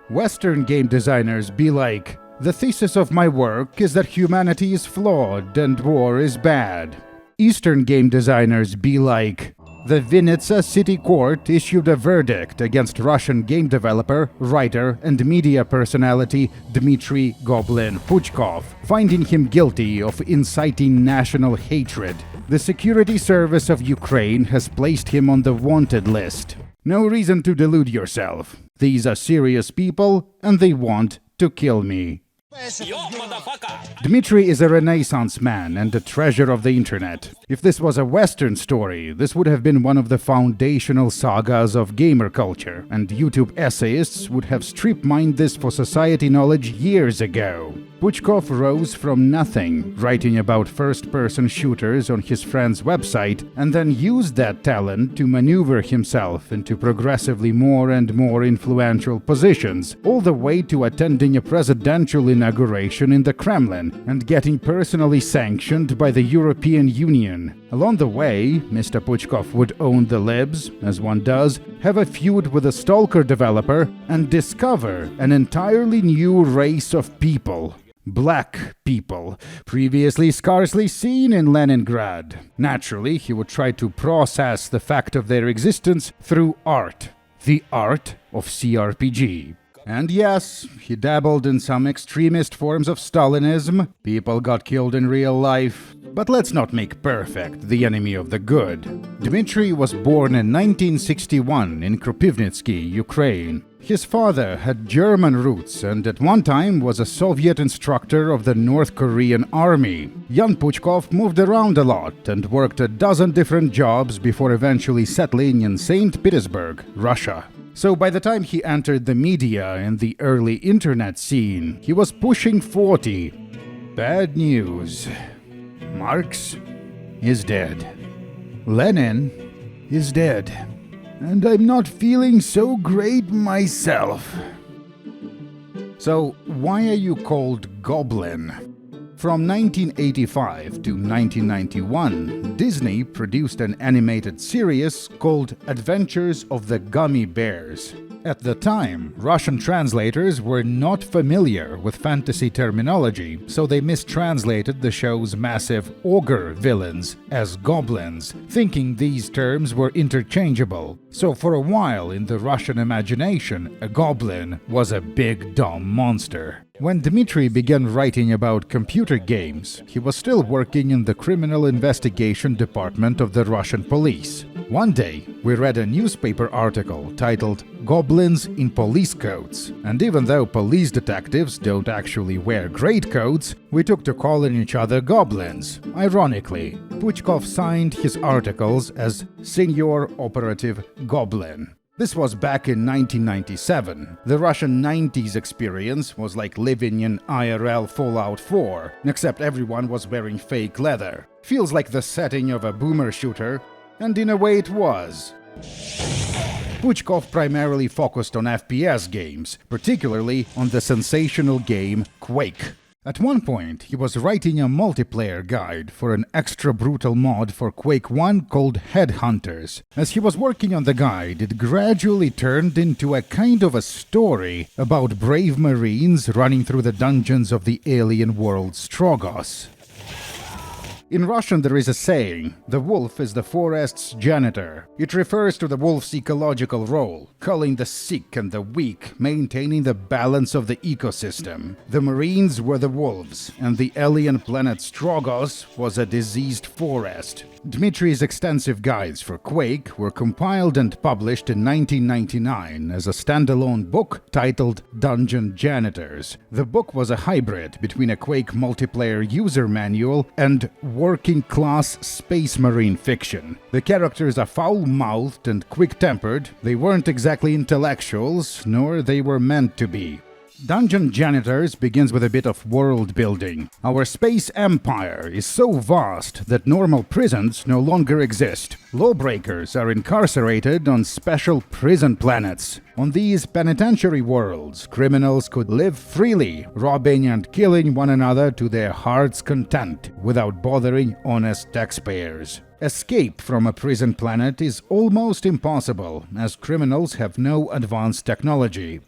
Western game designers be like, "The thesis of my work is that humanity is flawed and war is bad." Eastern game designers be like, "The Vinnytsia City Court issued a verdict against Russian game developer, writer, and media personality Dmitry Goblin Puchkov, finding him guilty of inciting national hatred. The Security Service of Ukraine has placed him on the wanted list." No reason to delude yourself. These are serious people, and they want to kill me. Dmitry is a Renaissance man and a treasure of the internet. If this was a Western story, this would have been one of the foundational sagas of gamer culture, and YouTube essayists would have strip-mined this for society knowledge years ago. Puchkov rose from nothing, writing about first-person shooters on his friend's website, and then used that talent to maneuver himself into progressively more and more influential positions, all the way to attending a presidential inauguration in the Kremlin and getting personally sanctioned by the European Union. Along the way, Mr. Puchkov would own the libs, as one does, have a feud with a stalker developer, and discover an entirely new race of people. Black people, previously scarcely seen in Leningrad. Naturally, he would try to process the fact of their existence through art. The art of CRPG. And yes, he dabbled in some extremist forms of Stalinism. People got killed in real life. But let's not make perfect the enemy of the good. Dmitry was born in 1961 in Kropivnitsky, Ukraine. His father had German roots and at one time was a Soviet instructor of the North Korean army. Young Puchkov moved around a lot and worked a dozen different jobs before eventually settling in St. Petersburg, Russia. So by the time he entered the media and the early internet scene, he was pushing 40. Bad news. Marx is dead. Lenin is dead. And I'm not feeling so great myself. So, why are you called Goblin? From 1985 to 1991, Disney produced an animated series called Adventures of the Gummy Bears. At the time, Russian translators were not familiar with fantasy terminology, so they mistranslated the show's massive ogre villains as goblins, thinking these terms were interchangeable. So for a while in the Russian imagination, a goblin was a big dumb monster. When Dmitry began writing about computer games, he was still working in the criminal investigation department of the Russian police. One day, we read a newspaper article titled "Goblins in Police Coats," and even though police detectives don't actually wear greatcoats, we took to calling each other goblins. Ironically, Puchkov signed his articles as Senior Operative Goblin. This was back in 1997. The Russian 90s experience was like living in IRL Fallout 4, except everyone was wearing fake leather. Feels like the setting of a boomer shooter, and in a way it was. Puchkov primarily focused on FPS games, particularly on the sensational game QUAKE. At one point, he was writing a multiplayer guide for an extra brutal mod for Quake 1 called Headhunters. As he was working on the guide, it gradually turned into a kind of a story about brave Marines running through the dungeons of the alien world Strogos. In Russian there is a saying, "The wolf is the forest's janitor." It refers to the wolf's ecological role, culling the sick and the weak, maintaining the balance of the ecosystem. The Marines were the wolves, and the alien planet Strogos was a diseased forest. Dmitry's extensive guides for Quake were compiled and published in 1999 as a standalone book titled Dungeon Janitors. The book was a hybrid between a Quake multiplayer user manual and working-class space marine fiction. The characters are foul-mouthed and quick-tempered. They weren't exactly intellectuals, nor they were meant to be. Dungeon Janitors begins with a bit of world building. Our space empire is so vast that normal prisons no longer exist. Lawbreakers are incarcerated on special prison planets. On these penitentiary worlds, criminals could live freely, robbing and killing one another to their heart's content, without bothering honest taxpayers. Escape from a prison planet is almost impossible, as criminals have no advanced technology.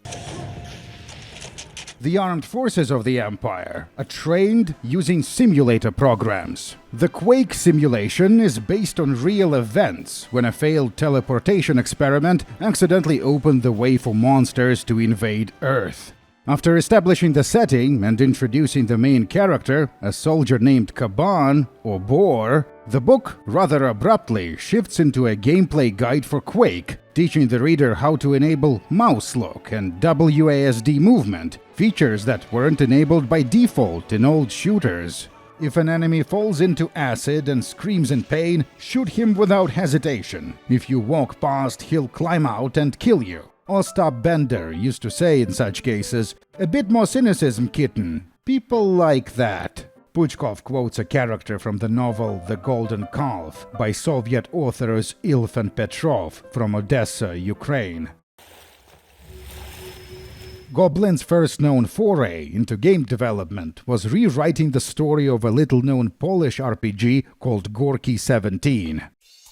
The armed forces of the Empire are trained using simulator programs. The Quake simulation is based on real events when a failed teleportation experiment accidentally opened the way for monsters to invade Earth. After establishing the setting and introducing the main character, a soldier named Kaban, or Boar, the book rather abruptly shifts into a gameplay guide for Quake, teaching the reader how to enable mouse look and WASD movement, features that weren't enabled by default in old shooters. If an enemy falls into acid and screams in pain, shoot him without hesitation. If you walk past, he'll climb out and kill you. Ostap Bender used to say in such cases, "A bit more cynicism, kitten. People like that." Puchkov quotes a character from the novel The Golden Calf by Soviet authors Ilf and Petrov from Odessa, Ukraine. Goblin's first known foray into game development was rewriting the story of a little-known Polish RPG called Gorki 17.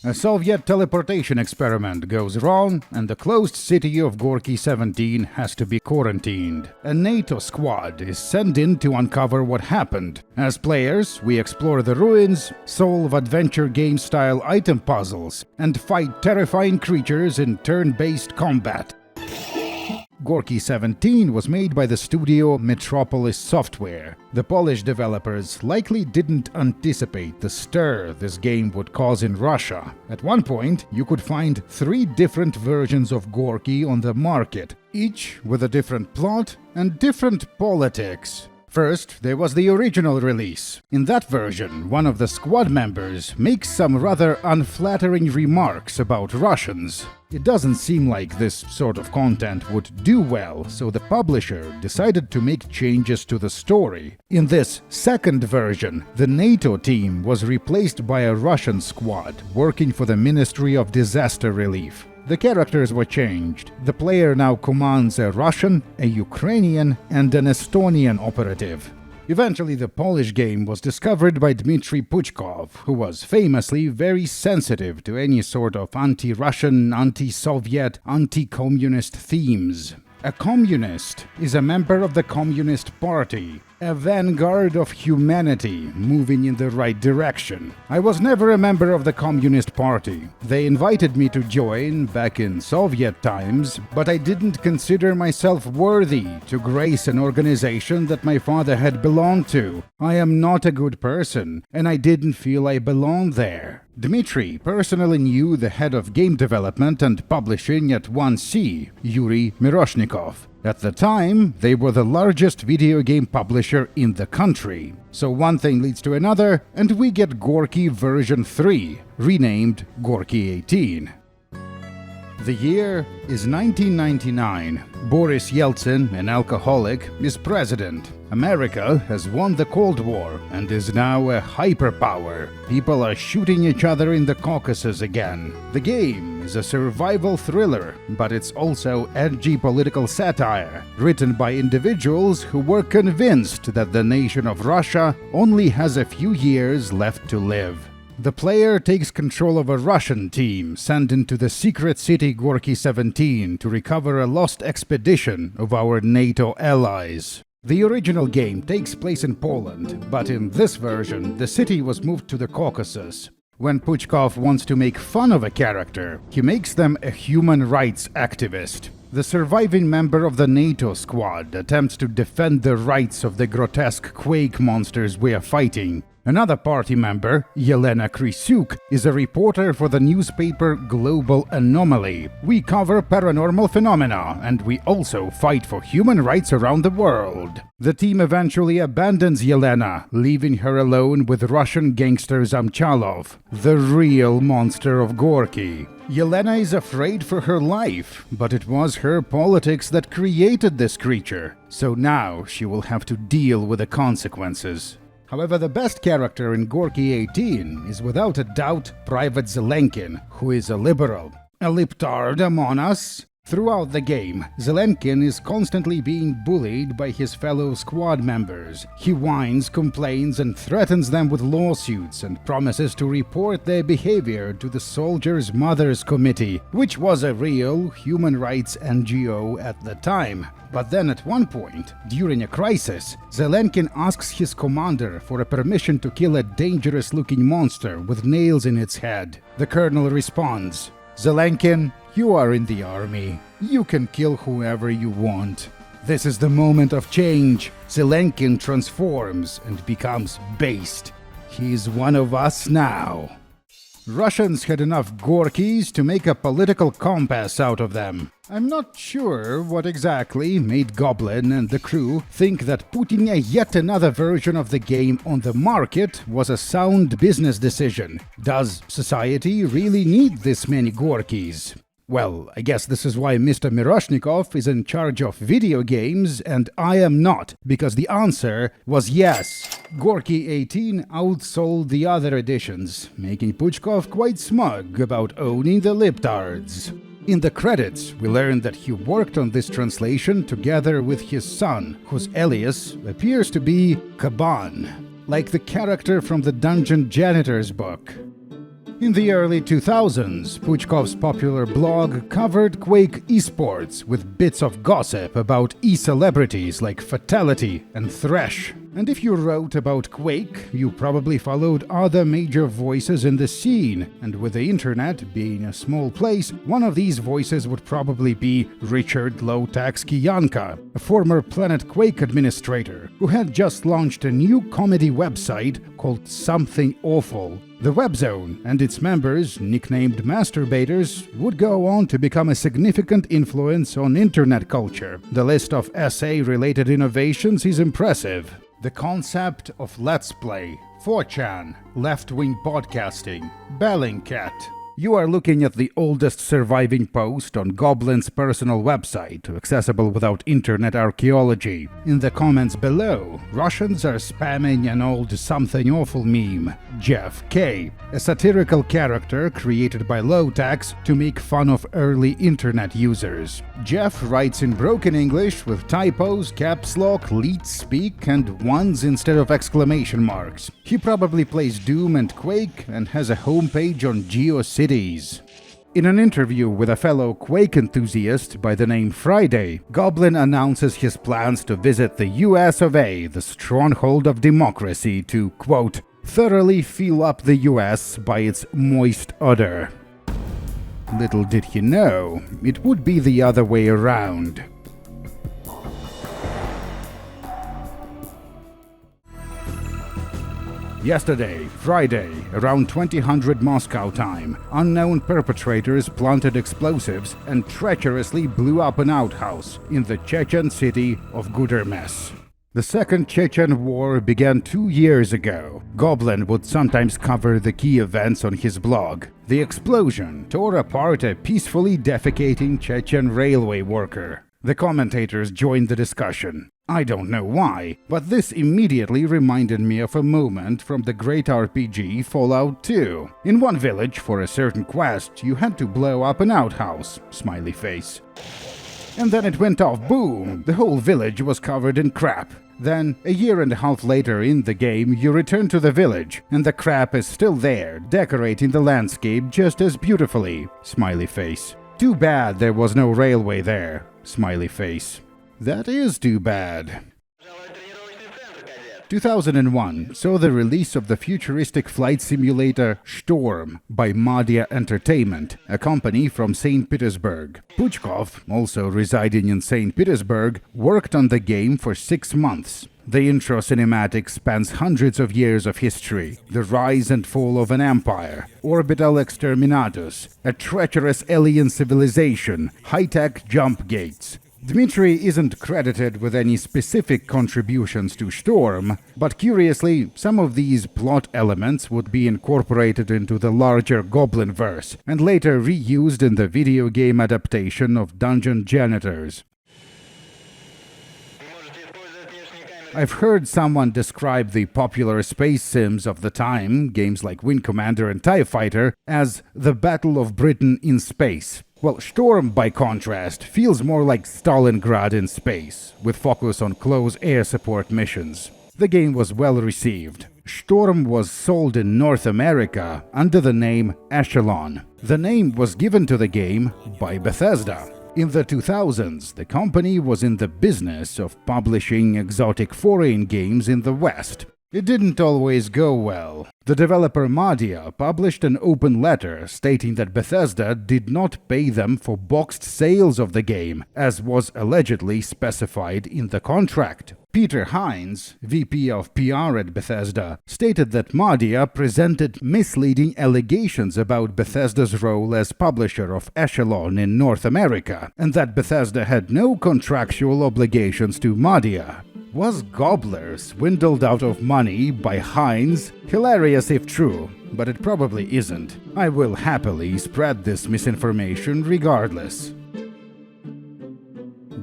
A Soviet teleportation experiment goes wrong, and the closed city of Gorki 17 has to be quarantined. A NATO squad is sent in to uncover what happened. As players, we explore the ruins, solve adventure game-style item puzzles, and fight terrifying creatures in turn-based combat. Gorki 17 was made by the studio Metropolis Software. The Polish developers likely didn't anticipate the stir this game would cause in Russia. At one point, you could find 3 different versions of Gorki on the market, each with a different plot and different politics. First, there was the original release. In that version, one of the squad members makes some rather unflattering remarks about Russians. It doesn't seem like this sort of content would do well, so the publisher decided to make changes to the story. In this second version, the NATO team was replaced by a Russian squad working for the Ministry of Disaster Relief. The characters were changed. The player now commands a Russian, a Ukrainian, and an Estonian operative. Eventually, the Polish game was discovered by Dmitry Puchkov, who was famously very sensitive to any sort of anti-Russian, anti-Soviet, anti-communist themes. A communist is a member of the Communist Party, a vanguard of humanity moving in the right direction. I was never a member of the Communist Party. They invited me to join back in Soviet times, but I didn't consider myself worthy to grace an organization that my father had belonged to. I am not a good person, and I didn't feel I belonged there. Dmitry personally knew the head of game development and publishing at 1C, Yuri Miroshnikov. At the time, they were the largest video game publisher in the country. So one thing leads to another, and we get Gorki version 3, renamed Gorki 18. The year is 1999. Boris Yeltsin, an alcoholic, is president. America has won the Cold War and is now a hyperpower. People are shooting each other in the Caucasus again. The game is a survival thriller, but it's also edgy political satire, written by individuals who were convinced that the nation of Russia only has a few years left to live. The player takes control of a Russian team sent into the secret city Gorki 17 to recover a lost expedition of our NATO allies. The original game takes place in Poland, but in this version, the city was moved to the Caucasus. When Puchkov wants to make fun of a character, he makes them a human rights activist. The surviving member of the NATO squad attempts to defend the rights of the grotesque Quake monsters we are fighting. Another party member, Yelena Krysyuk, is a reporter for the newspaper Global Anomaly. We cover paranormal phenomena, and we also fight for human rights around the world. The team eventually abandons Yelena, leaving her alone with Russian gangster Zamchalov, the real monster of Gorki. Yelena is afraid for her life, but it was her politics that created this creature, so now she will have to deal with the consequences. However, the best character in Gorki 18 is without a doubt Private Zelenkin, who is a liberal. A liptard among us? Throughout the game, Zelenkin is constantly being bullied by his fellow squad members. He whines, complains, and threatens them with lawsuits and promises to report their behavior to the Soldiers' Mothers Committee, which was a real human rights NGO at the time. But then at one point, during a crisis, Zelenkin asks his commander for a permission to kill a dangerous-looking monster with nails in its head. The colonel responds, "Zelenkin, you are in the army. You can kill whoever you want." This is the moment of change. Zelenkin transforms and becomes based. He's one of us now. Russians had enough Gorkis to make a political compass out of them. I'm not sure what exactly made Goblin and the crew think that putting yet another version of the game on the market was a sound business decision. Does society really need this many Gorkis? Well, I guess this is why Mr. Miroshnikov is in charge of video games and I am not, because the answer was yes. Gorki 18 outsold the other editions, making Puchkov quite smug about owning the libtards. In the credits, we learn that he worked on this translation together with his son, whose alias appears to be Kaban, like the character from the Dungeon Janitors book. In the early 2000s, Puchkov's popular blog covered Quake esports with bits of gossip about e-celebrities like Fatality and Thresh. And if you wrote about Quake, you probably followed other major voices in the scene, and with the internet being a small place, one of these voices would probably be Richard Low-Tax Kiyanka, a former Planet Quake administrator, who had just launched a new comedy website called Something Awful. The webzone and its members, nicknamed masturbators, would go on to become a significant influence on internet culture. The list of SA-related innovations is impressive. The concept of Let's Play, 4chan, left-wing podcasting, Bellingcat. You are looking at the oldest surviving post on Goblin's personal website, accessible without internet archaeology. In the comments below, Russians are spamming an old Something Awful meme, Jeff K., a satirical character created by Low-Tax to make fun of early internet users. Jeff writes in broken English with typos, caps lock, leet speak, and ones instead of exclamation marks. He probably plays Doom and Quake and has a homepage on GeoCities. In an interview with a fellow Quake enthusiast by the name Friday, Goblin announces his plans to visit the US of A, the stronghold of democracy, to, quote, thoroughly feel up the US by its moist udder. Little did he know, it would be the other way around. Yesterday, Friday, around 2000 Moscow time, unknown perpetrators planted explosives and treacherously blew up an outhouse in the Chechen city of Gudermes. The Second Chechen War began 2 years ago. Goblin would sometimes cover the key events on his blog. The explosion tore apart a peacefully defecating Chechen railway worker. The commentators joined the discussion. I don't know why, but this immediately reminded me of a moment from the great RPG Fallout 2. In one village, for a certain quest, you had to blow up an outhouse, smiley face. And then it went off, boom! The whole village was covered in crap. Then, a year and a half later in the game, you return to the village, and the crap is still there, decorating the landscape just as beautifully, smiley face. Too bad there was no railway there, smiley face. That is too bad. 2001 saw the release of the futuristic flight simulator Storm by Madia Entertainment, a company from St. Petersburg. Puchkov, also residing in St. Petersburg, worked on the game for 6 months. The intro cinematic spans hundreds of years of history, the rise and fall of an empire, orbital exterminatus, a treacherous alien civilization, high-tech jump gates. Dmitry isn't credited with any specific contributions to Storm, but curiously, some of these plot elements would be incorporated into the larger Goblin-verse and later reused in the video game adaptation of Dungeon Janitors. I've heard someone describe the popular space sims of the time, games like Wing Commander and TIE Fighter, as the Battle of Britain in space. Well, Storm, by contrast, feels more like Stalingrad in space, with focus on close air support missions. The game was well received. Storm was sold in North America under the name Echelon. The name was given to the game by Bethesda. In the 2000s, the company was in the business of publishing exotic foreign games in the West. It didn't always go well. The developer Madia published an open letter stating that Bethesda did not pay them for boxed sales of the game, as was allegedly specified in the contract. Peter Hines, VP of PR at Bethesda, stated that Madia presented misleading allegations about Bethesda's role as publisher of Echelon in North America, and that Bethesda had no contractual obligations to Madia. Was Gobbler swindled out of money by Hines? Hilarious if true, but it probably isn't. I will happily spread this misinformation regardless.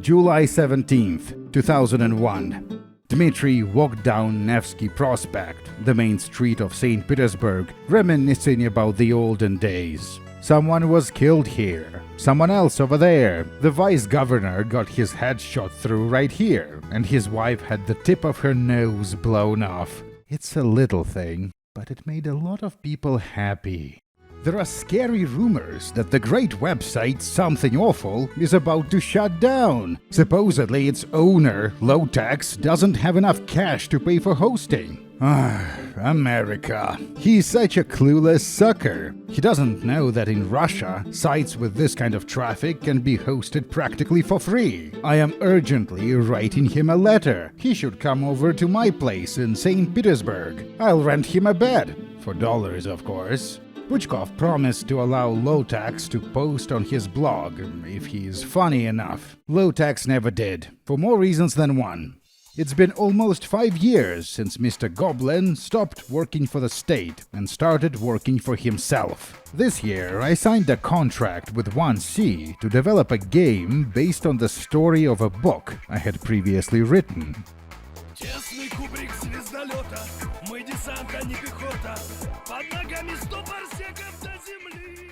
July 17th, 2001. Dmitry walked down Nevsky Prospect, the main street of St. Petersburg, reminiscing about the olden days. Someone was killed here, someone else over there. The vice governor got his head shot through right here, and his wife had the tip of her nose blown off. It's a little thing, but it made a lot of people happy. There are scary rumors that the great website Something Awful is about to shut down. Supposedly its owner, Lowtax, doesn't have enough cash to pay for hosting. America. He's such a clueless sucker. He doesn't know that in Russia, sites with this kind of traffic can be hosted practically for free. I am urgently writing him a letter. He should come over to my place in St. Petersburg. I'll rent him a bed. For dollars, of course. Puchkov promised to allow Lowtax to post on his blog if he's funny enough. Lowtax never did, for more reasons than one. It's been almost 5 years since Mr. Goblin stopped working for the state and started working for himself. This year, I signed a contract with 1C to develop a game based on the story of a book I had previously written.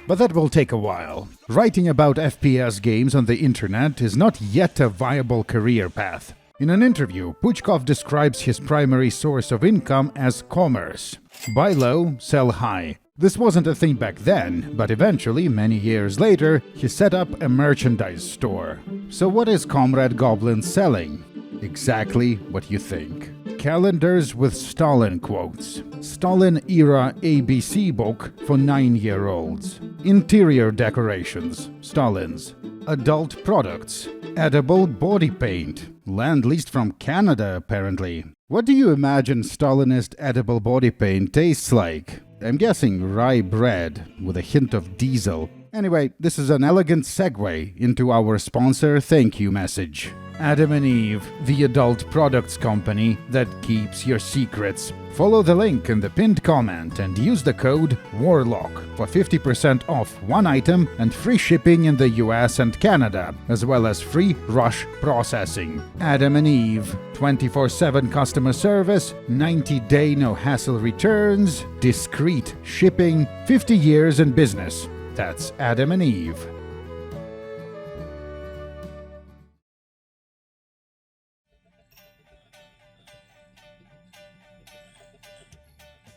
But that will take a while. Writing about FPS games on the internet is not yet a viable career path. In an interview, Puchkov describes his primary source of income as commerce. Buy low, sell high. This wasn't a thing back then, but eventually, many years later, he set up a merchandise store. So what is Comrade Goblin selling? Exactly what you think. Calendars with Stalin quotes. Stalin-era ABC book for 9-year-olds. Interior decorations. Stalin's. Adult products. Edible body paint. Land-leased from Canada, apparently. What do you imagine Stalinist edible body paint tastes like? I'm guessing rye bread, with a hint of diesel. Anyway, this is an elegant segue into our sponsor thank you message. Adam and Eve, the adult products company that keeps your secrets. Follow the link in the pinned comment and use the code WARLOCK for 50% off one item and free shipping in the US and Canada, as well as free rush processing. Adam and Eve, 24/7 customer service, 90-day no-hassle returns, discreet shipping, 50 years in business. That's Adam and Eve.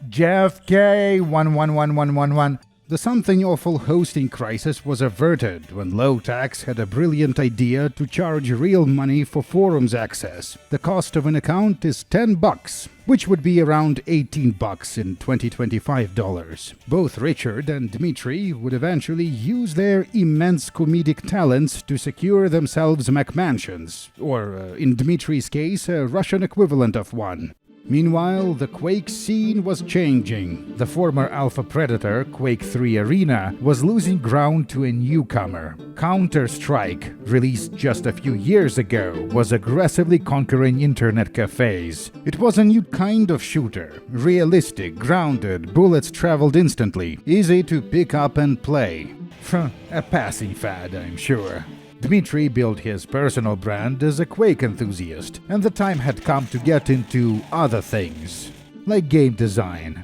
JFK 111111. The Something Awful hosting crisis was averted when Lowtax had a brilliant idea to charge real money for forums access. The cost of an account is $10, which would be around $18 in 2025 dollars. Both Richard and Dmitry would eventually use their immense comedic talents to secure themselves McMansions, or in Dmitry's case, a Russian equivalent of one. Meanwhile, the Quake scene was changing. The former alpha predator, Quake 3 Arena, was losing ground to a newcomer. Counter-Strike, released just a few years ago, was aggressively conquering internet cafes. It was a new kind of shooter. Realistic, grounded, bullets traveled instantly, easy to pick up and play. A passing fad, I'm sure. Dmitry built his personal brand as a Quake enthusiast, and the time had come to get into other things, like game design.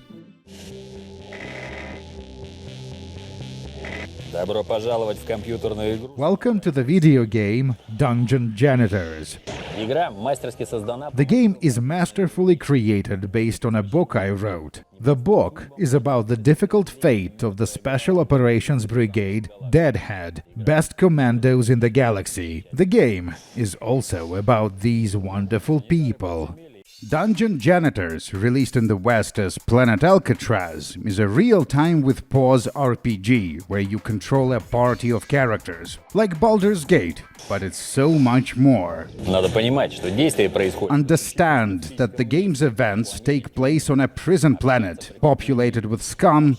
Добро пожаловать в компьютерную игру. Welcome to the video game Dungeon Janitors. Игра мастерски создана. The game is masterfully created based on a book I wrote. The book is about the difficult fate of the Special Operations Brigade Deadhead, best commandos in the galaxy. The game is also about these wonderful people. Dungeon Janitors, released in the West as Planet Alcatraz, is a real-time with pause RPG where you control a party of characters, like Baldur's Gate, but it's so much more. Надо понимать, что действие происходит. Understand that the game's events take place on a prison planet, populated with scum,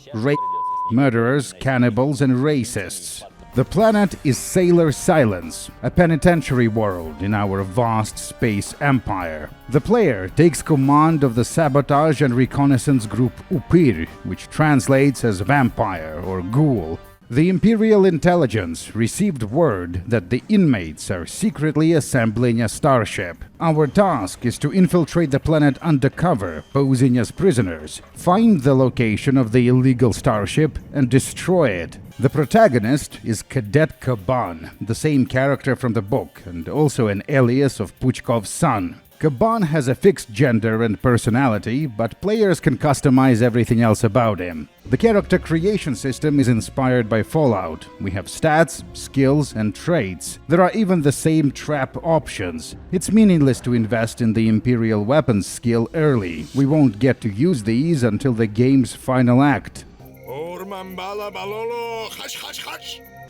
murderers, cannibals, and racists. The planet is Sailor Silence, a penitentiary world in our vast space empire. The player takes command of the sabotage and reconnaissance group Upir, which translates as vampire or ghoul. The Imperial Intelligence received word that the inmates are secretly assembling a starship. Our task is to infiltrate the planet undercover, posing as prisoners, find the location of the illegal starship, and destroy it. The protagonist is Cadet Kaban, the same character from the book, and also an alias of Puchkov's son. Kaban has a fixed gender and personality, but players can customize everything else about him. The character creation system is inspired by Fallout. We have stats, skills, and traits. There are even the same trap options. It's meaningless to invest in the Imperial weapons skill early. We won't get to use these until the game's final act.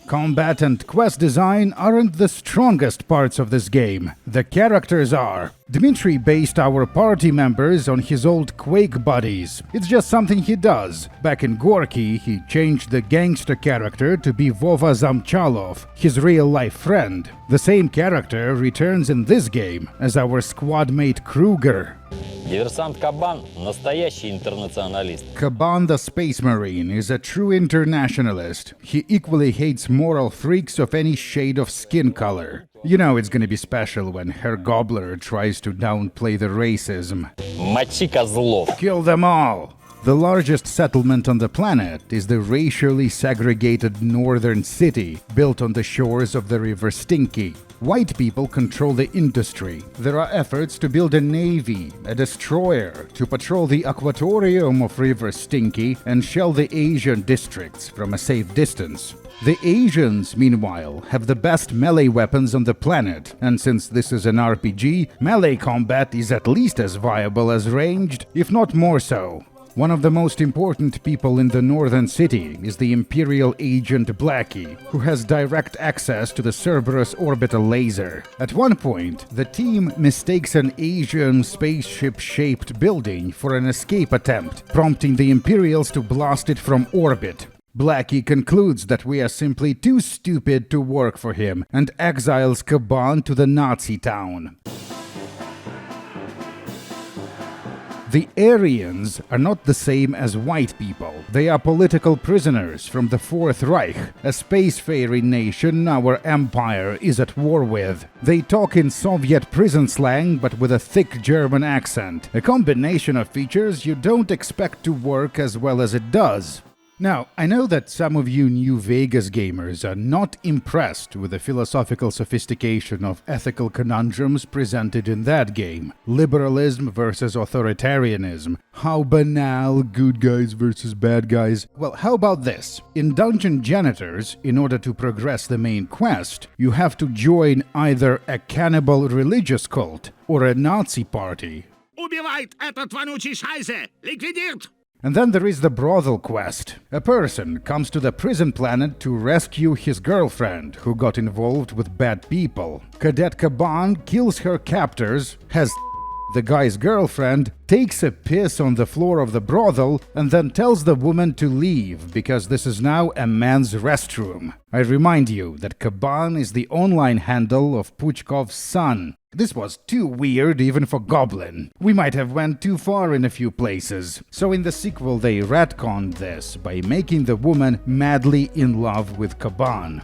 Combat and quest design aren't the strongest parts of this game. The characters are. Dmitry based our party members on his old Quake buddies. It's just something he does. Back in Gorki, he changed the gangster character to be Vova Zamchalov, his real-life friend. The same character returns in this game as our squad mate Kruger. Диверсант Кабан – настоящий интернационалист. Kaban the Space Marine is a true internationalist. He equally hates moral freaks of any shade of skin color. You know it's gonna be special when Herr Gobbler tries to downplay the racism. Мочи козлов. Kill them all! The largest settlement on the planet is the racially segregated northern city, built on the shores of the river Stinky. White people control the industry. There are efforts to build a navy, a destroyer, to patrol the aquatorium of River Stinky and shell the Asian districts from a safe distance. The Asians, meanwhile, have the best melee weapons on the planet, and since this is an RPG, melee combat is at least as viable as ranged, if not more so. One of the most important people in the northern city is the Imperial agent Blackie, who has direct access to the Cerberus orbital laser. At one point, the team mistakes an Asian spaceship-shaped building for an escape attempt, prompting the Imperials to blast it from orbit. Blackie concludes that we are simply too stupid to work for him and exiles Kaban to the Nazi town. The Aryans are not the same as white people. They are political prisoners from the Fourth Reich, a spacefaring nation our empire is at war with. They talk in Soviet prison slang but with a thick German accent, a combination of features you don't expect to work as well as it does. Now, I know that some of you New Vegas gamers are not impressed with the philosophical sophistication of ethical conundrums presented in that game. Liberalism versus authoritarianism. How banal, good guys versus bad guys. Well, how about this? In Dungeon Janitors, in order to progress the main quest, you have to join either a cannibal religious cult or a Nazi party. Убивает этот вонючий шайзе! Ликвидирует! And then there is the brothel quest. A person comes to the prison planet to rescue his girlfriend, who got involved with bad people. Cadet Kaban kills her captors, has the guy's girlfriend, takes a piss on the floor of the brothel, and then tells the woman to leave because this is now a man's restroom. I remind you that Kaban is the online handle of Puchkov's son. This was too weird even for Goblin. We might have went too far in a few places. So in the sequel they retconned this by making the woman madly in love with Kaban.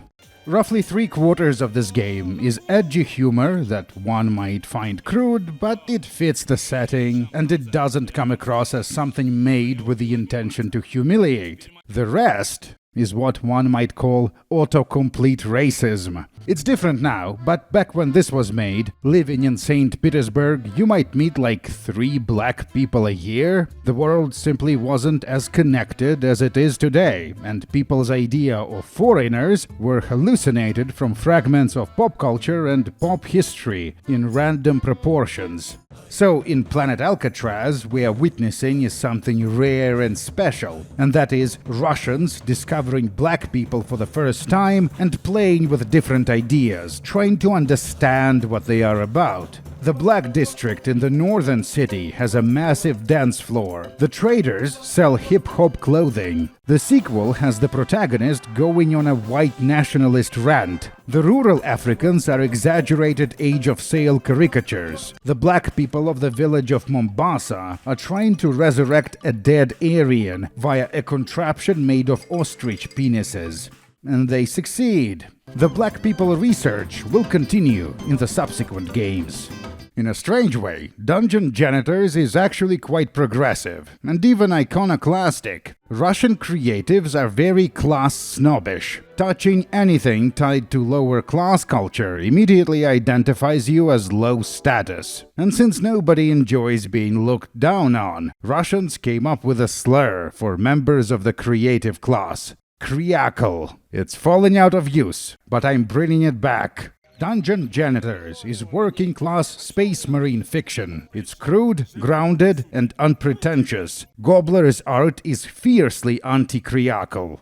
Roughly 3/4 of this game is edgy humor that one might find crude, but it fits the setting, and it doesn't come across as something made with the intention to humiliate. The rest is what one might call autocomplete racism. It's different now, but back when this was made, living in St. Petersburg, you might meet like 3 black people a year. The world simply wasn't as connected as it is today, and people's idea of foreigners were hallucinated from fragments of pop culture and pop history in random proportions. So, in Planet Alcatraz, we are witnessing something rare and special, and that is Russians discovering black people for the first time and playing with different ideas, trying to understand what they are about. The Black District in the northern city has a massive dance floor. The traders sell hip-hop clothing. The sequel has the protagonist going on a white nationalist rant. The rural Africans are exaggerated age-of-sale caricatures. The black people of the village of Mombasa are trying to resurrect a dead Aryan via a contraption made of ostrich penises. And they succeed. The black people research will continue in the subsequent games. In a strange way, Dungeon Janitors is actually quite progressive, and even iconoclastic. Russian creatives are very class snobbish. Touching anything tied to lower class culture immediately identifies you as low status. And since nobody enjoys being looked down on, Russians came up with a slur for members of the creative class. Kriakle. It's falling out of use, but I'm bringing it back. Dungeon Janitors is working-class space marine fiction. It's crude, grounded, and unpretentious. Gobbler's art is fiercely anti-Kriakle.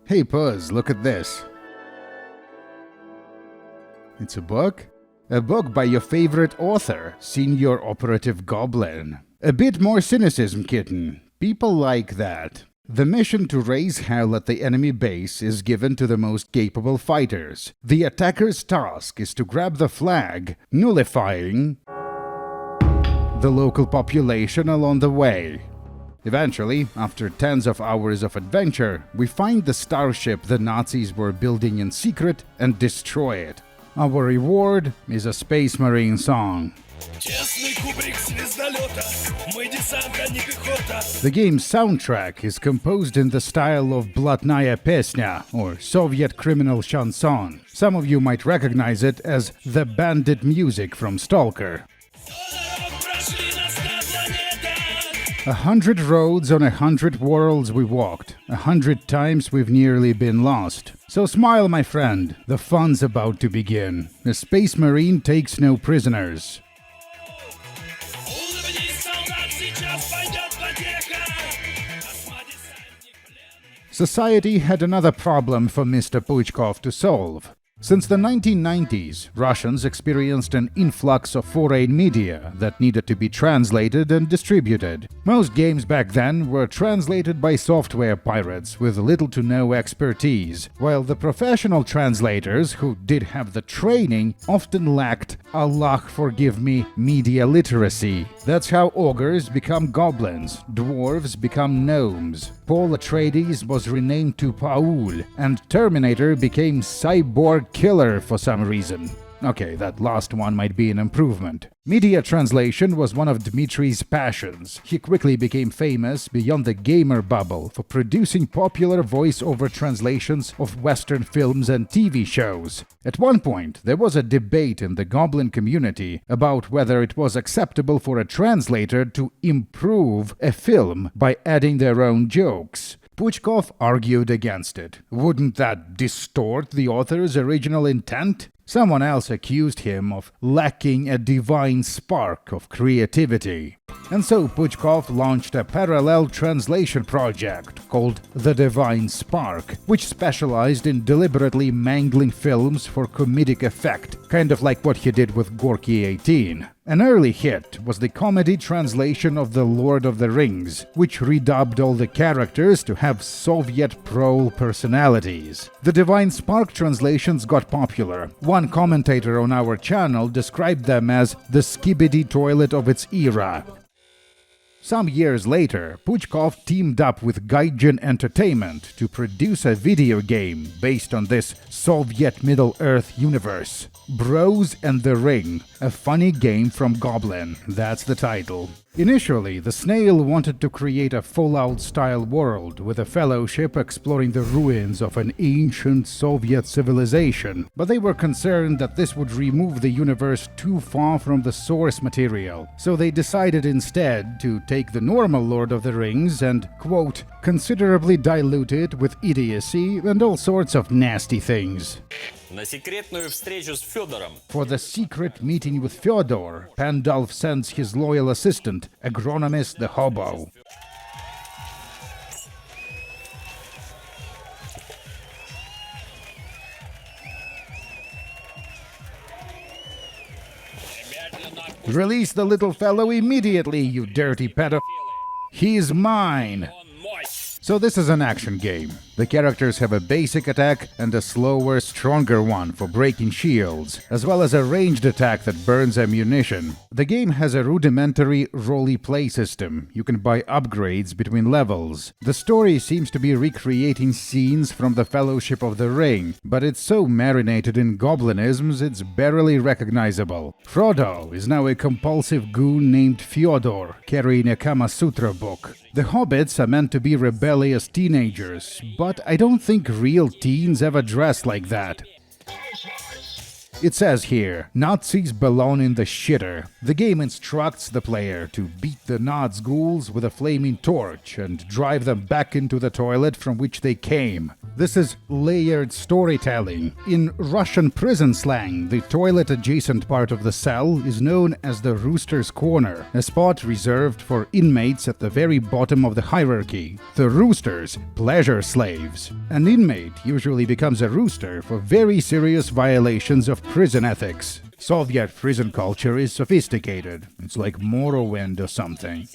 Hey Puzz, look at this. It's a book? A book by your favorite author, Senior Operative Goblin. A bit more cynicism, kitten. People like that. The mission to raise hell at the enemy base is given to the most capable fighters. The attacker's task is to grab the flag, nullifying the local population along the way. Eventually, after tens of hours of adventure, we find the starship the Nazis were building in secret and destroy it. Our reward is a Space Marine song. The game's soundtrack is composed in the style of Blatnaya Pesnya, or Soviet criminal chanson. Some of you might recognize it as the bandit music from Stalker. 100 roads on 100 worlds we walked. 100 times we've nearly been lost. So smile, my friend. The fun's about to begin. A Space Marine takes no prisoners. Society had another problem for Mr. Puchkov to solve. Since the 1990s, Russians experienced an influx of foreign media that needed to be translated and distributed. Most games back then were translated by software pirates with little to no expertise, while the professional translators, who did have the training, often lacked, Allah forgive me, media literacy. That's how ogres become goblins, dwarves become gnomes, Paul Atreides was renamed to Paul, and Terminator became Cyborg Killer for some reason. Okay, that last one might be an improvement. Media translation was one of Dmitri's passions. He quickly became famous beyond the gamer bubble for producing popular voice-over translations of Western films and TV shows. At one point, there was a debate in the Goblin community about whether it was acceptable for a translator to improve a film by adding their own jokes. Puchkov argued against it. Wouldn't that distort the author's original intent? Someone else accused him of lacking a divine spark of creativity. And so Puchkov launched a parallel translation project called The Divine Spark, which specialized in deliberately mangling films for comedic effect, kind of like what he did with Gorki 18. An early hit was the comedy translation of The Lord of the Rings, which redubbed all the characters to have Soviet prole personalities. The Divine Spark translations got popular. One commentator on our channel described them as the skibidi toilet of its era. Some years later, Puchkov teamed up with Gaijin Entertainment to produce a video game based on this Soviet Middle-earth universe. Bros and the Ring, a funny game from Goblin. That's the title. Initially, the snail wanted to create a Fallout-style world with a fellowship exploring the ruins of an ancient Soviet civilization, but they were concerned that this would remove the universe too far from the source material, so they decided instead to take the normal Lord of the Rings and, quote, considerably dilute it with idiocy and all sorts of nasty things. На секретную встречу с Федором. For the secret meeting with Fyodor, Pandulf sends his loyal assistant, Agronomist the Hobo. Release the little fellow immediately, you dirty pedo. He's mine. So this is an action game. The characters have a basic attack and a slower, stronger one for breaking shields, as well as a ranged attack that burns ammunition. The game has a rudimentary roll-play system. You can buy upgrades between levels. The story seems to be recreating scenes from the Fellowship of the Ring, but it's so marinated in goblinisms it's barely recognizable. Frodo is now a compulsive goon named Fyodor, carrying a Kama Sutra book. The hobbits are meant to be rebellious teenagers, but I don't think real teens ever dress like that. It says here, Nazis belong in the shitter. The game instructs the player to beat the Nazguls with a flaming torch and drive them back into the toilet from which they came. This is layered storytelling. In Russian prison slang, the toilet-adjacent part of the cell is known as the Rooster's Corner, a spot reserved for inmates at the very bottom of the hierarchy. The Roosters, pleasure slaves. An inmate usually becomes a rooster for very serious violations of prison ethics. Soviet prison culture is sophisticated. It's like Morrowind or something.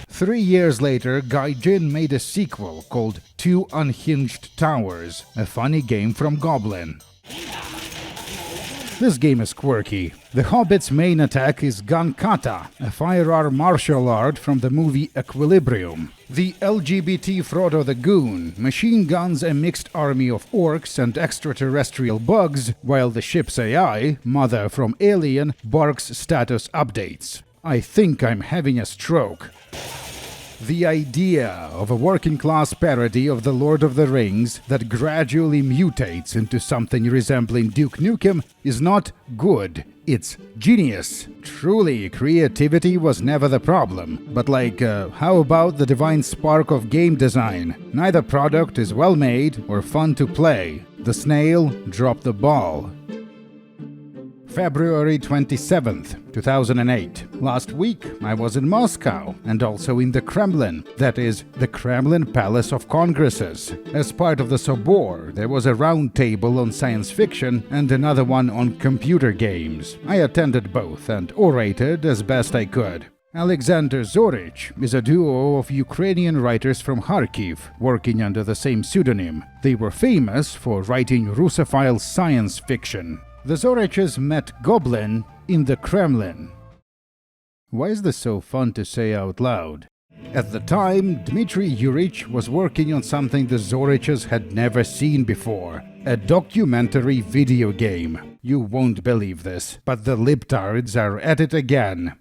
3 years later, Gaijin made a sequel called Two Unhinged Towers, a funny game from Goblin. This game is quirky. The Hobbit's main attack is Gun Kata, a firearm martial art from the movie Equilibrium. The LGBT Frodo the Goon machine guns a mixed army of orcs and extraterrestrial bugs, while the ship's AI, Mother from Alien, barks status updates. I think I'm having a stroke. The idea of a working-class parody of The Lord of the Rings that gradually mutates into something resembling Duke Nukem is not good, it's genius. Truly, creativity was never the problem. But how about the divine spark of game design? Neither product is well made or fun to play. The snail dropped the ball. February 27th, 2008. Last week, I was in Moscow and also in the Kremlin, that is, the Kremlin Palace of Congresses. As part of the Sobor, there was a round table on science fiction and another one on computer games. I attended both and orated as best I could. Alexander Zorich is a duo of Ukrainian writers from Kharkiv, working under the same pseudonym. They were famous for writing Russophile science fiction. The Zoriches met Goblin in the Kremlin. Why is this so fun to say out loud? At the time, Dmitry Yurich was working on something the Zoriches had never seen before, a documentary video game. You won't believe this, but the libtards are at it again.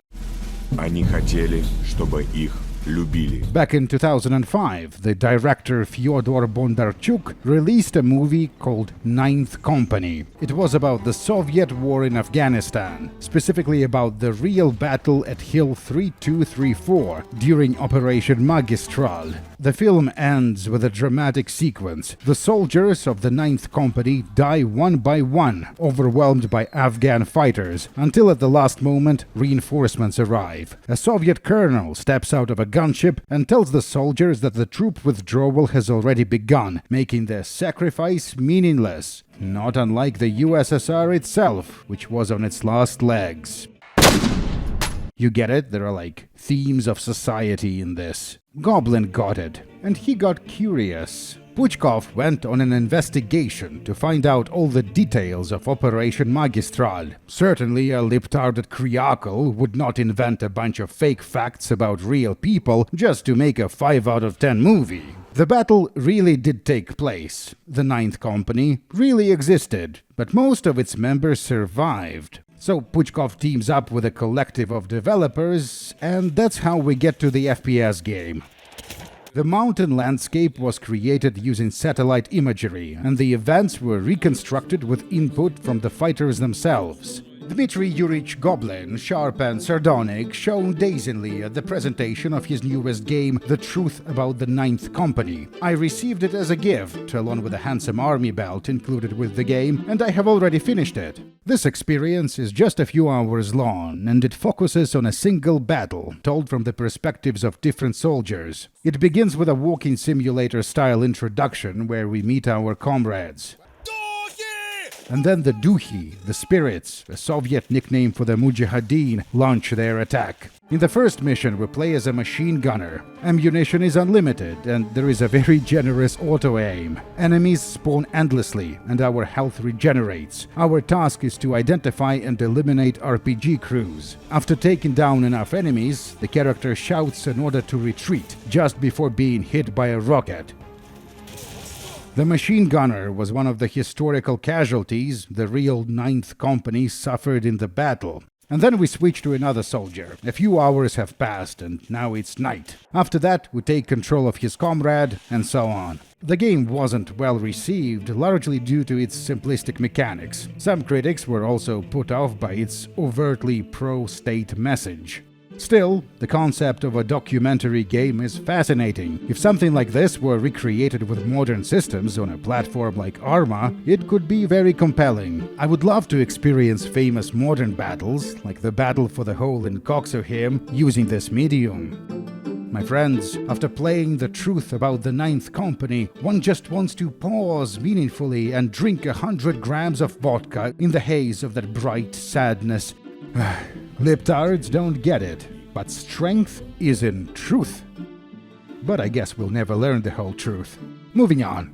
Они хотели, чтобы их любили. Back in 2005, the director Fyodor Bondarchuk released a movie called Ninth Company. It was about the Soviet war in Afghanistan, specifically about the real battle at Hill 3234 during Operation Magistral. The film ends with a dramatic sequence. The soldiers of the Ninth Company die one by one, overwhelmed by Afghan fighters, until at the last moment reinforcements arrive. A Soviet colonel steps out of a gunship and tells the soldiers that the troop withdrawal has already begun, making their sacrifice meaningless, not unlike the USSR itself, which was on its last legs. You get it? There are themes of society in this. Goblin got it, and he got curious. Puchkov went on an investigation to find out all the details of Operation Magistral. Certainly a lip-tarded Kriakle would not invent a bunch of fake facts about real people just to make a 5 out of 10 movie. The battle really did take place. The Ninth Company really existed, but most of its members survived. So Puchkov teams up with a collective of developers, and that's how we get to the FPS game. The mountain landscape was created using satellite imagery, and the events were reconstructed with input from the fighters themselves. Dmitry Yurich Goblin, sharp and sardonic, shone dazingly at the presentation of his newest game, The Truth About the Ninth Company. I received it as a gift, along with a handsome army belt included with the game, and I have already finished it. This experience is just a few hours long, and it focuses on a single battle, told from the perspectives of different soldiers. It begins with a walking simulator-style introduction where we meet our comrades. And then the Duhi, the spirits, a Soviet nickname for the Mujahideen, launch their attack. In the first mission, we play as a machine gunner. Ammunition is unlimited, and there is a very generous auto-aim. Enemies spawn endlessly, and our health regenerates. Our task is to identify and eliminate RPG crews. After taking down enough enemies, the character shouts an order to retreat, just before being hit by a rocket. The machine gunner was one of the historical casualties the real Ninth Company suffered in the battle. And then we switch to another soldier. A few hours have passed, and now it's night. After that, we take control of his comrade, and so on. The game wasn't well received, largely due to its simplistic mechanics. Some critics were also put off by its overtly pro-state message. Still, the concept of a documentary game is fascinating. If something like this were recreated with modern systems on a platform like Arma, it could be very compelling. I would love to experience famous modern battles, like the battle for the hole in Coxohim, using this medium. My friends, after playing The Truth About the Ninth Company, one just wants to pause meaningfully and drink 100 grams of vodka in the haze of that bright sadness. Liptards don't get it, but strength is in truth. But I guess we'll never learn the whole truth. Moving on.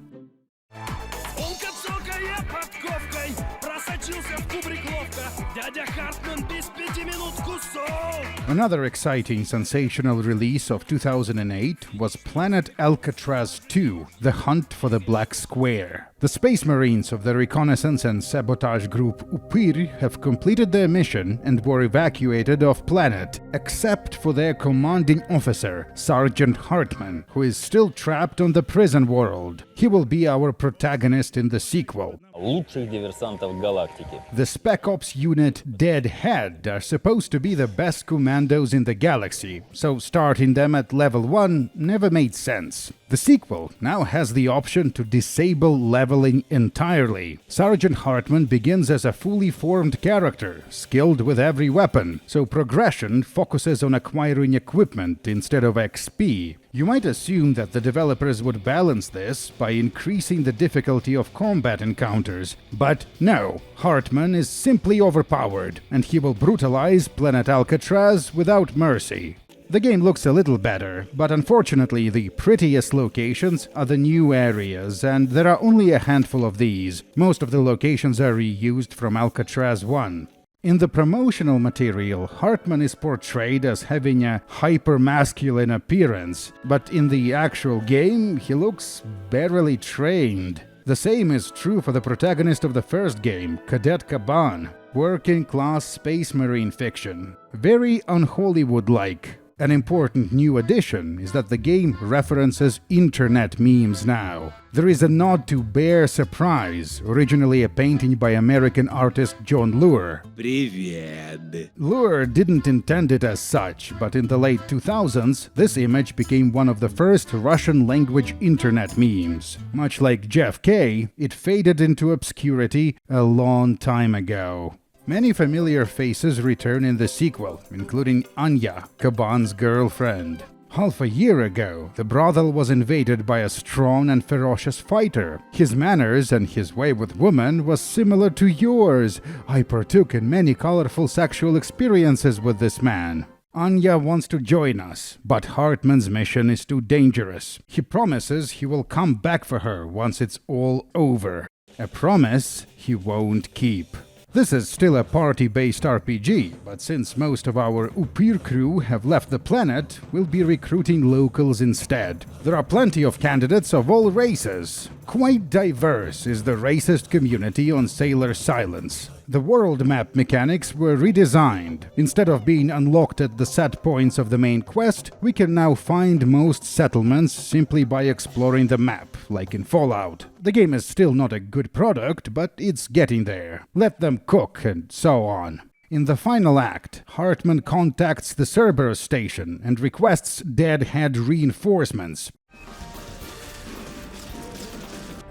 Another exciting, sensational release of 2008 was Planet Alcatraz 2, The Hunt for the Black Square. The Space Marines of the reconnaissance and sabotage group UPIR have completed their mission and were evacuated off planet, except for their commanding officer, Sergeant Hartman, who is still trapped on the prison world. He will be our protagonist in the sequel. Лучших диверсантов галактики. The Spec Ops unit Deadhead are supposed to be the best commandos in the galaxy, so starting them at level 1 never made sense. The sequel now has the option to disable leveling entirely. Sergeant Hartman begins as a fully formed character, skilled with every weapon, so progression focuses on acquiring equipment instead of XP. You might assume that the developers would balance this by increasing the difficulty of combat encounters, but no, Hartman is simply overpowered, and he will brutalize Planet Alcatraz without mercy. The game looks a little better, but unfortunately the prettiest locations are the new areas, and there are only a handful of these. Most of the locations are reused from Alcatraz 1. In the promotional material, Hartman is portrayed as having a hyper-masculine appearance, but in the actual game, he looks barely trained. The same is true for the protagonist of the first game, Cadet Caban, working-class space marine fiction. Very un-Hollywood-like. An important new addition is that the game references internet memes now. There is a nod to Bear Surprise, originally a painting by American artist John Lure. Привет. Lure didn't intend it as such, but in the late 2000s, this image became one of the first Russian-language internet memes. Much like Jeff K., it faded into obscurity a long time ago. Many familiar faces return in the sequel, including Anya, Caban's girlfriend. Half a year ago, the brothel was invaded by a strong and ferocious fighter. His manners and his way with women was similar to yours. I partook in many colorful sexual experiences with this man. Anya wants to join us, but Hartman's mission is too dangerous. He promises he will come back for her once it's all over. A promise he won't keep. This is still a party-based RPG, but since most of our Upir crew have left the planet, we'll be recruiting locals instead. There are plenty of candidates of all races. Quite diverse is the racist community on Sailor Silence. The world map mechanics were redesigned. Instead of being unlocked at the set points of the main quest, we can now find most settlements simply by exploring the map, like in Fallout. The game is still not a good product, but it's getting there. Let them cook, and so on. In the final act, Hartman contacts the Cerberus station and requests Deadhead reinforcements.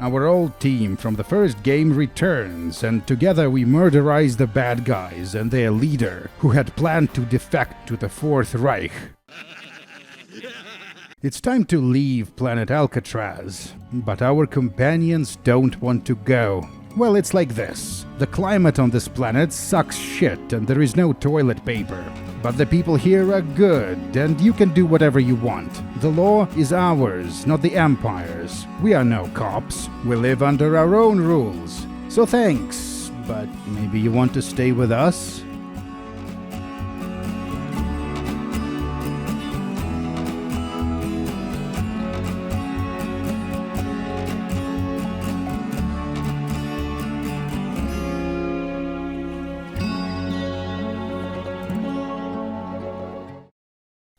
Our old team from the first game returns, and together we murderize the bad guys and their leader, who had planned to defect to the Fourth Reich. It's time to leave planet Alcatraz, but our companions don't want to go. Well, it's like this. The climate on this planet sucks shit and there is no toilet paper. But the people here are good, and you can do whatever you want. The law is ours, not the Empire's. We are no cops. We live under our own rules. So thanks, but maybe you want to stay with us?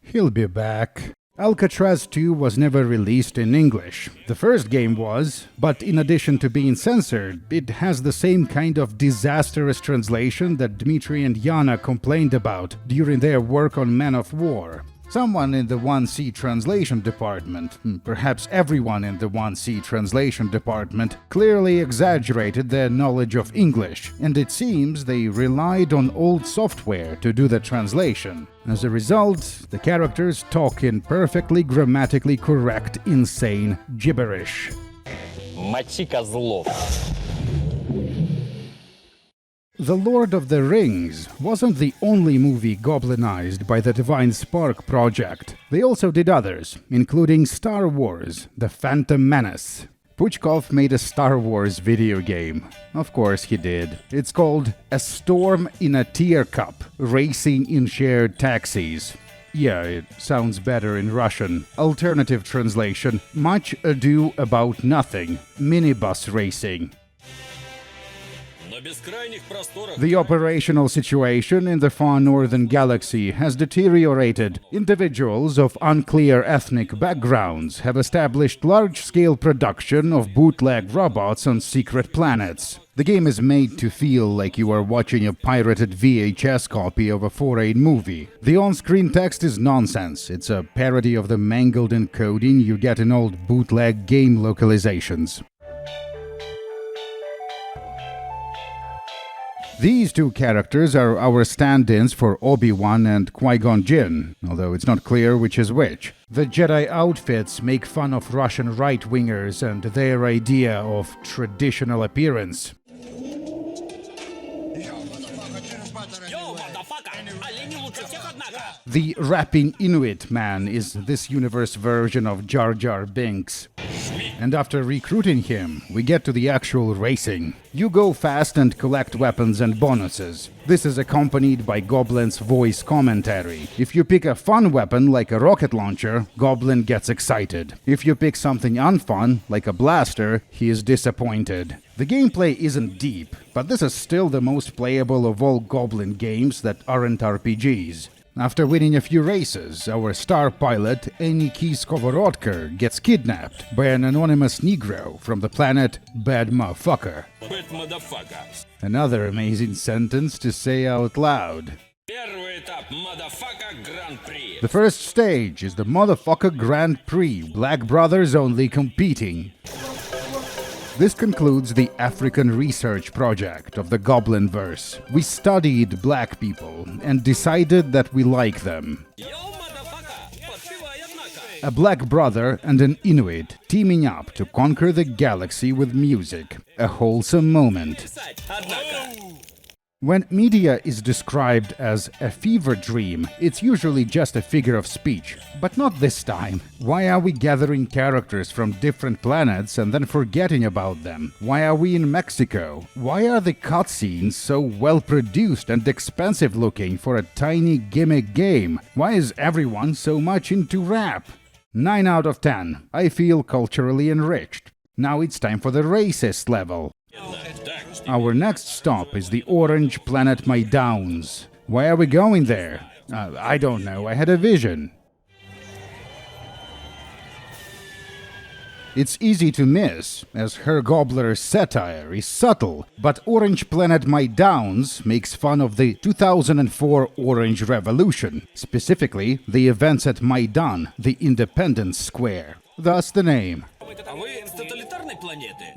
He'll be back. Alcatraz 2 was never released in English. The first game was, but in addition to being censored, it has the same kind of disastrous translation that Dmitry and Yana complained about during their work on Men of War. Someone in the 1C translation department, perhaps everyone in the 1C translation department, clearly exaggerated their knowledge of English, and it seems they relied on old software to do the translation. As a result, the characters talk in perfectly grammatically correct, insane gibberish. Мочи козлов. The Lord of the Rings wasn't the only movie goblinized by the Divine Spark project. They also did others, including Star Wars: The Phantom Menace. Puchkov made a Star Wars video game. Of course he did. It's called A Storm in a Tear Cup: Racing in Shared Taxis. Yeah, it sounds better in Russian. Alternative translation: Much Ado About Nothing. Minibus Racing. The operational situation in the far northern galaxy has deteriorated. Individuals of unclear ethnic backgrounds have established large-scale production of bootleg robots on secret planets. The game is made to feel like you are watching a pirated VHS copy of a foreign movie. The on-screen text is nonsense. It's a parody of the mangled encoding you get in old bootleg game localizations. These two characters are our stand-ins for Obi-Wan and Qui-Gon Jinn, although it's not clear which is which. The Jedi outfits make fun of Russian right-wingers and their idea of traditional appearance. The rapping Inuit man is this universe version of Jar Jar Binks. And after recruiting him, we get to the actual racing. You go fast and collect weapons and bonuses. This is accompanied by Goblin's voice commentary. If you pick a fun weapon like a rocket launcher, Goblin gets excited. If you pick something unfun, like a blaster, he is disappointed. The gameplay isn't deep, but this is still the most playable of all Goblin games that aren't RPGs. After winning a few races, our star pilot, Eniki Skovorodker, gets kidnapped by an anonymous Negro from the planet Bad Motherfucker. Another amazing sentence to say out loud. The first stage is the Motherfucker Grand Prix, Black Brothers only competing. This concludes the African research project of the Goblinverse. We studied black people and decided that we like them. A black brother and an Inuit teaming up to conquer the galaxy with music. A wholesome moment. When media is described as a fever dream, it's usually just a figure of speech. But not this time. Why are we gathering characters from different planets and then forgetting about them? Why are we in Mexico? Why are the cutscenes so well produced and expensive looking for a tiny gimmick game? Why is everyone so much into rap? 9 out of 10. I feel culturally enriched. Now it's time for the racist level. Our next stop is the orange planet Maidowns. Why are we going there? I don't know, I had a vision. It's easy to miss, as Herr Gobbler's satire is subtle, but Orange Planet Maidowns makes fun of the 2004 Orange Revolution, specifically the events at Maidan, the Independence Square. Thus the name.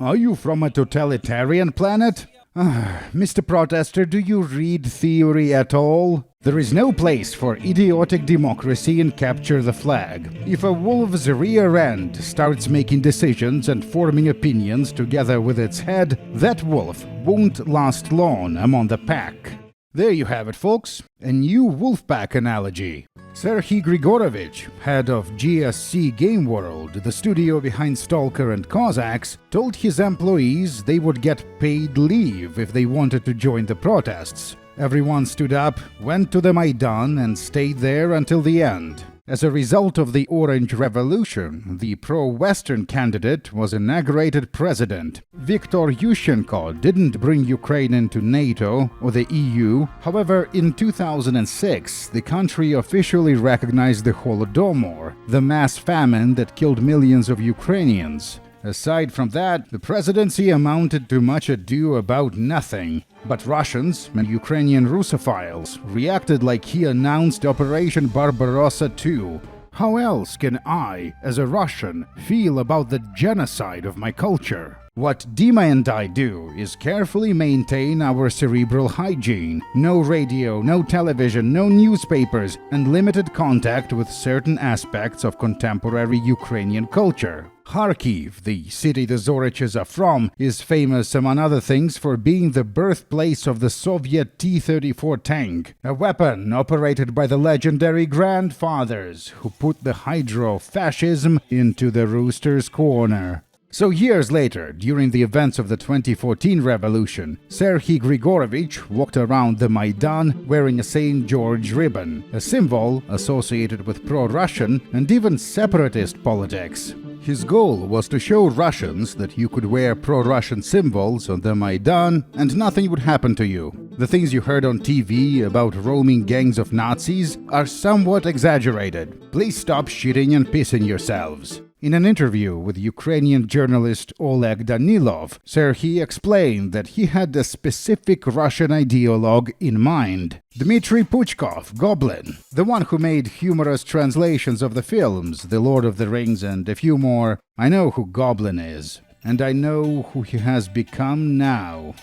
Are you from a totalitarian planet? Mr. Protester, do you read theory at all? There is no place for idiotic democracy in Capture the Flag. If a wolf's rear end starts making decisions and forming opinions together with its head, that wolf won't last long among the pack. There you have it, folks. A new Wolfpack analogy. Serhiy Grigorovich, head of GSC Game World, the studio behind Stalker and Cossacks, told his employees they would get paid leave if they wanted to join the protests. Everyone stood up, went to the Maidan, and stayed there until the end. As a result of the Orange Revolution, the pro-Western candidate was inaugurated president. Viktor Yushchenko didn't bring Ukraine into NATO or the EU. However, in 2006, the country officially recognized the Holodomor, the mass famine that killed millions of Ukrainians. Aside from that, the presidency amounted to much ado about nothing. But Russians and Ukrainian Russophiles reacted like he announced Operation Barbarossa II. How else can I, as a Russian, feel about the genocide of my culture? What Dima and I do is carefully maintain our cerebral hygiene. No radio, no television, no newspapers, and limited contact with certain aspects of contemporary Ukrainian culture. Kharkiv, the city the Zoriches are from, is famous among other things for being the birthplace of the Soviet T-34 tank, a weapon operated by the legendary grandfathers who put the hydro-fascism into the rooster's corner. So years later, during the events of the 2014 revolution, Serhiy Grigorovich walked around the Maidan wearing a St. George ribbon, a symbol associated with pro-Russian and even separatist politics. His goal was to show Russians that you could wear pro-Russian symbols on the Maidan and nothing would happen to you. The things you heard on TV about roaming gangs of Nazis are somewhat exaggerated. Please stop shitting and pissing yourselves. In an interview with Ukrainian journalist Oleg Danilov, Serhiy explained that he had a specific Russian ideologue in mind. Dmitry Puchkov, Goblin, the one who made humorous translations of the films The Lord of the Rings and a few more. I know who Goblin is, and I know who he has become now.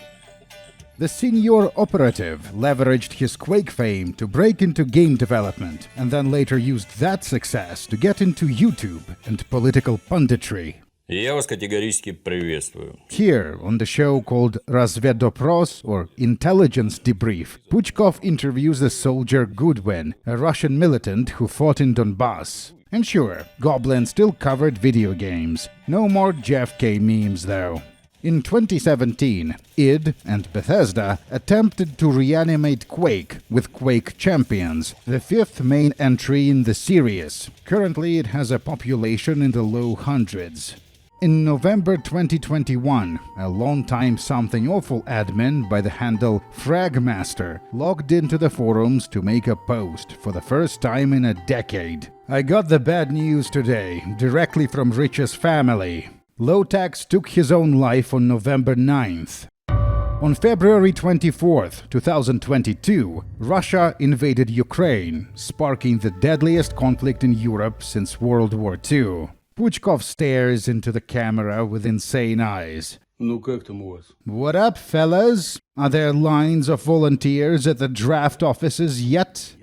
The senior operative leveraged his Quake fame to break into game development, and then later used that success to get into YouTube and political punditry. Я вас категорически приветствую. Here, on the show called Razvedoпрос, or Intelligence Debrief, Puchkov interviews the soldier Goodwin, a Russian militant who fought in Donbass. And sure, Goblin still covered video games. No more Jeff K memes, though. In 2017, id and Bethesda attempted to reanimate Quake with Quake Champions, the fifth main entry in the series. Currently, it has a population in the low hundreds. In November 2021, a longtime Something Awful admin by the handle Fragmaster logged into the forums to make a post for the first time in a decade. I got the bad news today, directly from Rich's family. Lotax took his own life on November 9th. On February 24th, 2022, Russia invaded Ukraine, sparking the deadliest conflict in Europe since World War II. Puchkov stares into the camera with insane eyes. What up, fellas? Are there lines of volunteers at the draft offices yet?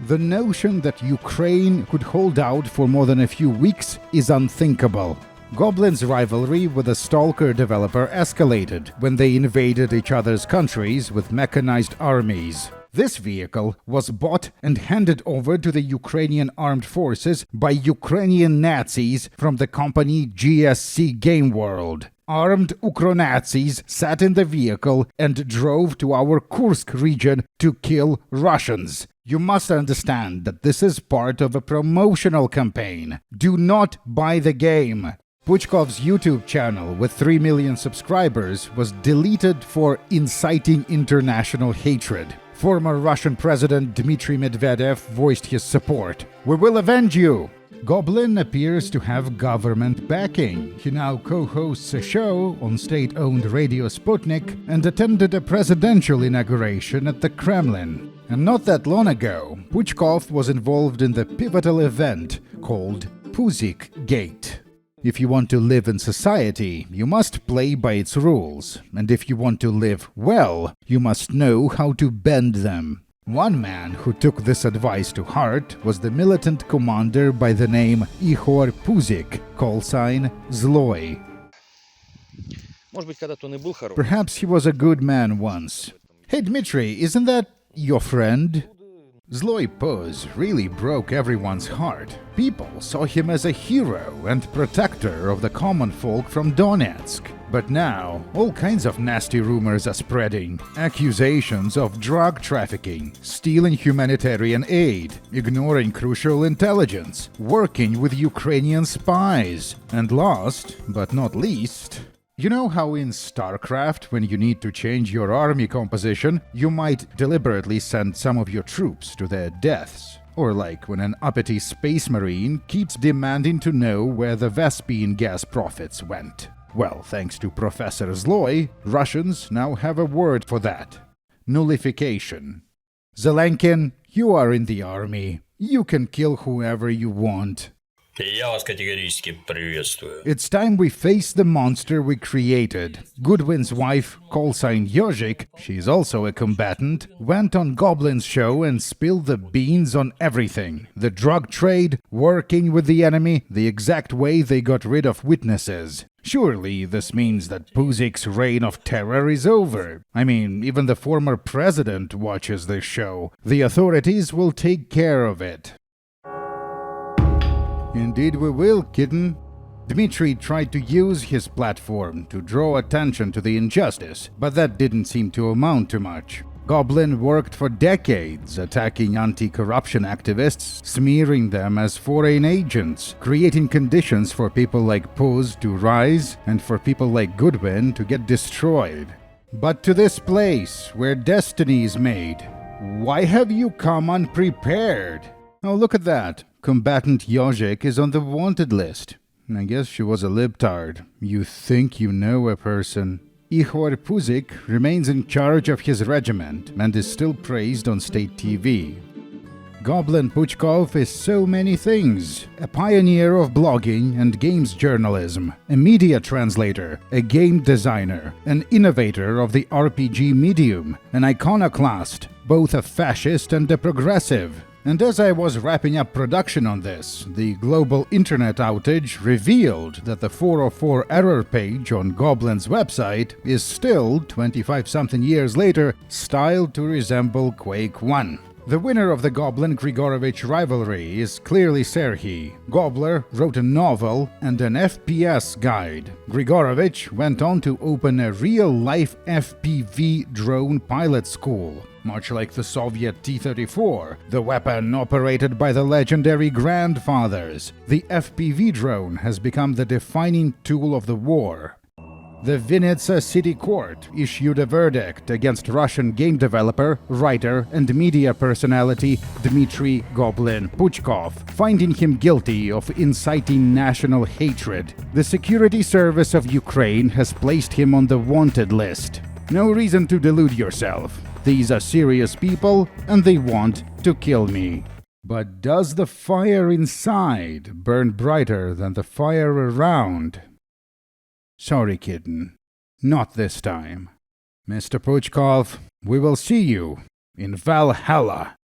The notion that Ukraine could hold out for more than a few weeks is unthinkable. Goblin's rivalry with the Stalker developer escalated when they invaded each other's countries with mechanized armies. This vehicle was bought and handed over to the Ukrainian armed forces by Ukrainian Nazis from the company GSC Game World. Armed Ukro-Nazis sat in the vehicle and drove to our Kursk region to kill Russians. You must understand that this is part of a promotional campaign. Do not buy the game. Puchkov's YouTube channel with 3 million subscribers was deleted for inciting international hatred. Former Russian President Dmitry Medvedev voiced his support. "We will avenge you!" Goblin appears to have government backing. He now co-hosts a show on state-owned Radio Sputnik and attended a presidential inauguration at the Kremlin. And not that long ago, Puchkov was involved in the pivotal event called Puzzik Gate. If you want to live in society, you must play by its rules. And if you want to live well, you must know how to bend them. One man who took this advice to heart was the militant commander by the name Ihor Puzzik, callsign Zloy. Perhaps he was a good man once. Hey Dmitry, isn't that your friend? Zloy Puz really broke everyone's heart. People saw him as a hero and protector of the common folk from Donetsk. But now, all kinds of nasty rumors are spreading. Accusations of drug trafficking, stealing humanitarian aid, ignoring crucial intelligence, working with Ukrainian spies, and last, but not least, you know how in StarCraft, when you need to change your army composition, you might deliberately send some of your troops to their deaths? Or like when an uppity space marine keeps demanding to know where the Vespene gas profits went. Well, thanks to Professor Zloy, Russians now have a word for that. Nullification. Zelenkin, you are in the army. You can kill whoever you want. Я вас категорически приветствую. It's time we face the monster we created. Goodwin's wife, callsign Yojik, she's also a combatant, went on Goblin's show and spilled the beans on everything. The drug trade, working with the enemy, the exact way they got rid of witnesses. Surely this means that Puzzik's reign of terror is over. I mean, even the former president watches this show. The authorities will take care of it. Indeed we will, kitten. Dmitry tried to use his platform to draw attention to the injustice, but that didn't seem to amount to much. Goblin worked for decades attacking anti-corruption activists, smearing them as foreign agents, creating conditions for people like Puz to rise and for people like Goodwin to get destroyed. But to this place where destiny is made, why have you come unprepared? Oh, look at that. Combatant Yojik is on the wanted list. I guess she was a libtard. You think you know a person. Ihor Puzzik remains in charge of his regiment and is still praised on state TV. Goblin Puchkov is so many things. A pioneer of blogging and games journalism, a media translator, a game designer, an innovator of the RPG medium, an iconoclast, both a fascist and a progressive. And as I was wrapping up production on this, the global internet outage revealed that the 404 error page on Goblin's website is still, 25-something years later, styled to resemble Quake 1. The winner of the Goblin Grigorovich rivalry is clearly Serhiy. Gobler wrote a novel and an FPS guide. Grigorovich went on to open a real-life FPV drone pilot school. Much like the Soviet T-34, the weapon operated by the legendary grandfathers, the FPV drone has become the defining tool of the war. The Vinnytsia City Court issued a verdict against Russian game developer, writer, and media personality Dmitry Goblin Puchkov, finding him guilty of inciting national hatred. The Security Service of Ukraine has placed him on the wanted list. No reason to delude yourself. These are serious people, and they want to kill me. But does the fire inside burn brighter than the fire around? Sorry, kitten. Not this time. Mr. Puchkov, we will see you in Valhalla.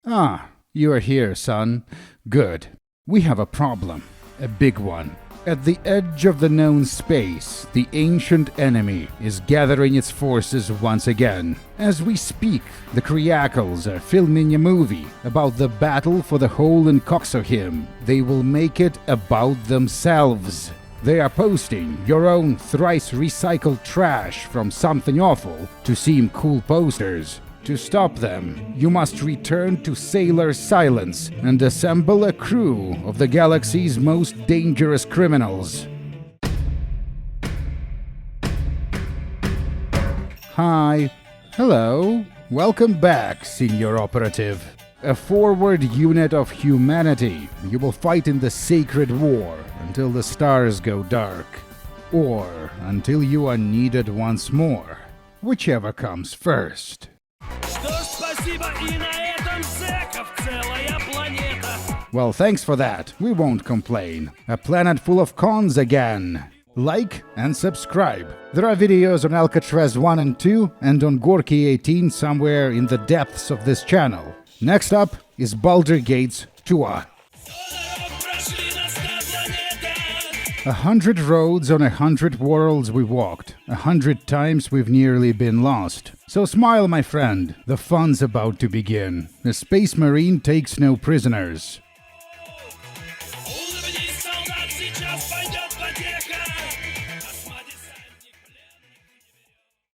Ah, you are here, son. Good. We have a problem. A big one. At the edge of the known space, the ancient enemy is gathering its forces once again. As we speak, the Kriakles are filming a movie about the battle for the hole in Coxohim. They will make it about themselves. They are posting your own thrice recycled trash from Something Awful to seem cool posters. To stop them, you must return to Sailor Silence and assemble a crew of the galaxy's most dangerous criminals. Hi. Hello. Welcome back, Senior Operative. A forward unit of humanity, you will fight in the Sacred War until the stars go dark. Or until you are needed once more. Whichever comes first. Well, thanks for that. We won't complain. A planet full of cons again. Like and subscribe. There are videos on Alcatraz 1 and 2 and on Gorki 18 somewhere in the depths of this channel. Next up is Baldur's Gate's Tua. 100 roads on 100 worlds we walked. 100 times we've nearly been lost. So smile, my friend. The fun's about to begin. A space marine takes no prisoners.